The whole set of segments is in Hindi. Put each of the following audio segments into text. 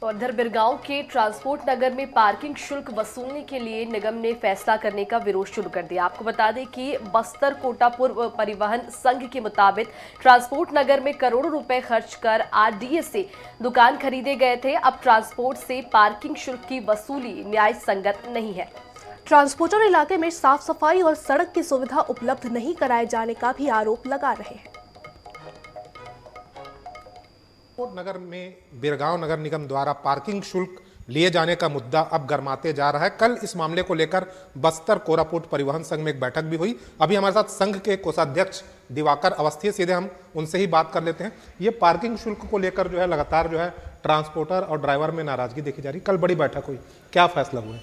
तो इधर बिरगांव के ट्रांसपोर्ट नगर में पार्किंग शुल्क वसूलने के लिए निगम ने फैसला करने का विरोध शुरू कर दिया। आपको बता दें कि बस्तर कोटा पूर्व परिवहन संघ के मुताबिक ट्रांसपोर्ट नगर में करोड़ों रुपए खर्च कर आरडीए से दुकान खरीदे गए थे। अब ट्रांसपोर्ट से पार्किंग शुल्क की वसूली न्याय संगत नहीं है। ट्रांसपोर्टर इलाके में साफ सफाई और सड़क की सुविधा उपलब्ध नहीं कराए जाने का भी आरोप लगा रहे हैं। ट्रांसपोर्ट नगर में बिरगांव नगर निगम द्वारा पार्किंग शुल्क लिए जाने का मुद्दा अब गरमाते जा रहा है। कल इस मामले को लेकर बस्तर कोरापुट परिवहन संघ में एक बैठक भी हुई। अभी हमारे साथ संघ के कोषाध्यक्ष दिवाकर अवस्थी, सीधे हम उनसे ही बात कर लेते हैं। ये पार्किंग शुल्क को लेकर जो है लगातार जो है ट्रांसपोर्टर और ड्राइवर में नाराजगी देखी जा रही। कल बड़ी बैठक हुई, क्या फैसला हुआ?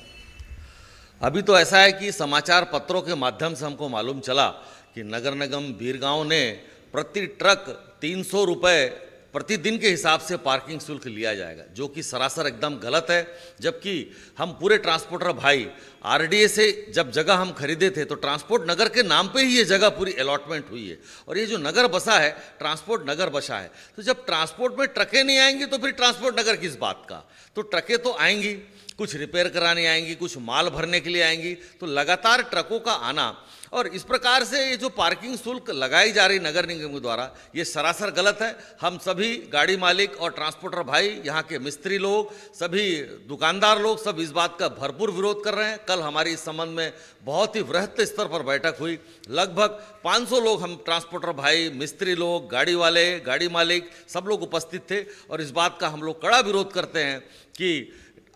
अभी तो ऐसा है कि समाचार पत्रों के माध्यम से हमको मालूम चला कि नगर निगम बिरगांव ने प्रति ट्रक 300 रुपये प्रतिदिन के हिसाब से पार्किंग शुल्क लिया जाएगा, जो कि सरासर एकदम गलत है। जबकि हम पूरे ट्रांसपोर्टर भाई आरडीए से जब जगह हम खरीदे थे तो ट्रांसपोर्ट नगर के नाम पे ही ये जगह पूरी अलॉटमेंट हुई है और ये जो नगर बसा है ट्रांसपोर्ट नगर बसा है। तो जब ट्रांसपोर्ट में ट्रकें नहीं आएंगी तो फिर ट्रांसपोर्ट नगर किस बात का? तो ट्रकें तो आएंगी, कुछ रिपेयर कराने आएंगी, कुछ माल भरने के लिए आएंगी। तो लगातार ट्रकों का आना और इस प्रकार से ये जो पार्किंग शुल्क लगाई जा रही नगर निगम के द्वारा, ये सरासर गलत है। हम सभी गाड़ी मालिक और ट्रांसपोर्टर भाई, यहाँ के मिस्त्री लोग, सभी दुकानदार लोग सब इस बात का भरपूर विरोध कर रहे हैं। कल हमारी इस संबंध में बहुत ही वृहत स्तर पर बैठक हुई। लगभग 500 लोग हम ट्रांसपोर्टर भाई, मिस्त्री लोग, गाड़ी वाले, गाड़ी मालिक सब लोग उपस्थित थे और इस बात का हम लोग कड़ा विरोध करते हैं कि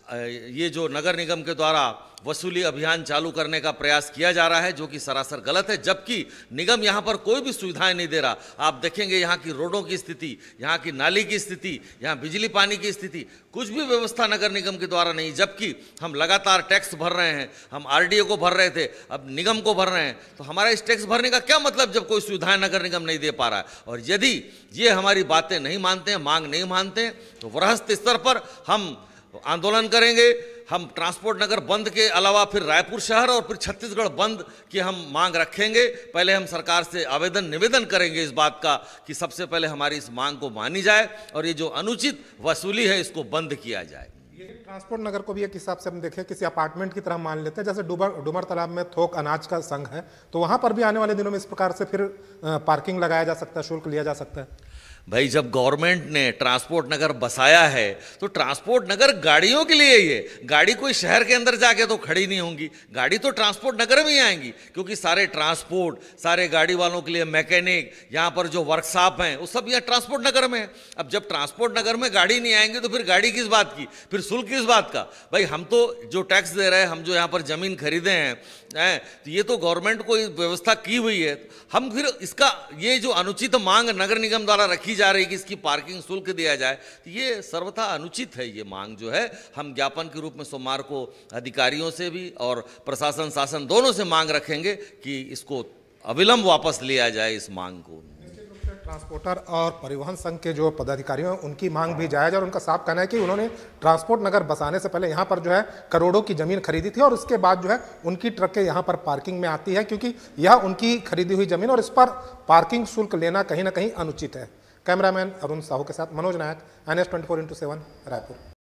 ये जो नगर निगम के द्वारा वसूली अभियान चालू करने का प्रयास किया जा रहा है, जो कि सरासर गलत है। जबकि निगम यहाँ पर कोई भी सुविधाएं नहीं दे रहा। आप देखेंगे यहाँ की रोडों की स्थिति, यहाँ की नाली की स्थिति, यहाँ बिजली पानी की स्थिति, कुछ भी व्यवस्था नगर निगम के द्वारा नहीं। जबकि हम लगातार टैक्स भर रहे हैं, हम आरडीए को भर रहे थे, अब निगम को भर रहे हैं। तो हमारा इस टैक्स भरने का क्या मतलब जब कोई सुविधाएं नगर निगम नहीं दे पा रहा है? और यदि ये हमारी बातें नहीं मानते हैं, मांग नहीं मानते हैं, तो वृहत स्तर पर हम आंदोलन करेंगे। हम ट्रांसपोर्ट नगर बंद के अलावा फिर रायपुर शहर और फिर छत्तीसगढ़ बंद की हम मांग रखेंगे। पहले हम सरकार से निवेदन करेंगे इस बात का कि सबसे पहले हमारी इस मांग को मानी जाए और ये जो अनुचित वसूली है इसको बंद किया जाए। ये ट्रांसपोर्ट नगर को भी एक हिसाब से हम देखें किसी अपार्टमेंट की तरह मान लेते हैं। जैसे डुमर तालाब में थोक अनाज का संघ है, तो वहां पर भी आने वाले दिनों में इस प्रकार से फिर पार्किंग लगाया जा सकता है, शुल्क लिया जा सकता है। भाई, जब गवर्नमेंट ने ट्रांसपोर्ट नगर बसाया है तो ट्रांसपोर्ट नगर गाड़ियों के लिए ही है। गाड़ी कोई शहर के अंदर जाके तो खड़ी नहीं होंगी, गाड़ी तो ट्रांसपोर्ट नगर में ही आएंगी, क्योंकि सारे ट्रांसपोर्ट, सारे गाड़ी वालों के लिए मैकेनिक, यहाँ पर जो वर्कशॉप हैं वो सब यहाँ ट्रांसपोर्ट नगर में है। अब जब ट्रांसपोर्ट नगर में गाड़ी नहीं आएंगे तो फिर गाड़ी किस बात की, फिर शुल्क किस बात का? भाई, हम तो जो टैक्स दे रहे हैं, हम जो यहाँ पर जमीन खरीदे हैं, तो ये तो गवर्नमेंट को व्यवस्था की हुई है। हम फिर इसका ये जो अनुचित मांग नगर निगम द्वारा रखी जा रही है कि इसकी पार्किंग शुल्क दिया जाए, तो ये सर्वथा अनुचित है। ये मांग जो है हम ज्ञापन के रूप में सोमवार को अधिकारियों से भी और प्रशासन शासन दोनों से मांग रखेंगे कि इसको अविलंब वापस लिया जाए इस मांग को। ट्रांसपोर्टर और परिवहन संघ के जो पदाधिकारी हैं उनकी मांग भी जायज और उनका साफ कहना है कि उन्होंने ट्रांसपोर्ट नगर बसाने से पहले यहाँ पर जो है करोड़ों की जमीन खरीदी थी और उसके बाद जो है उनकी ट्रकें यहाँ पर पार्किंग में आती है, क्योंकि यह उनकी खरीदी हुई जमीन और इस पर पार्किंग शुल्क लेना कहीं ना कहीं अनुचित है। कैमरामैन अरुण साहू के साथ मनोज नायक, NS 24x7 रायपुर।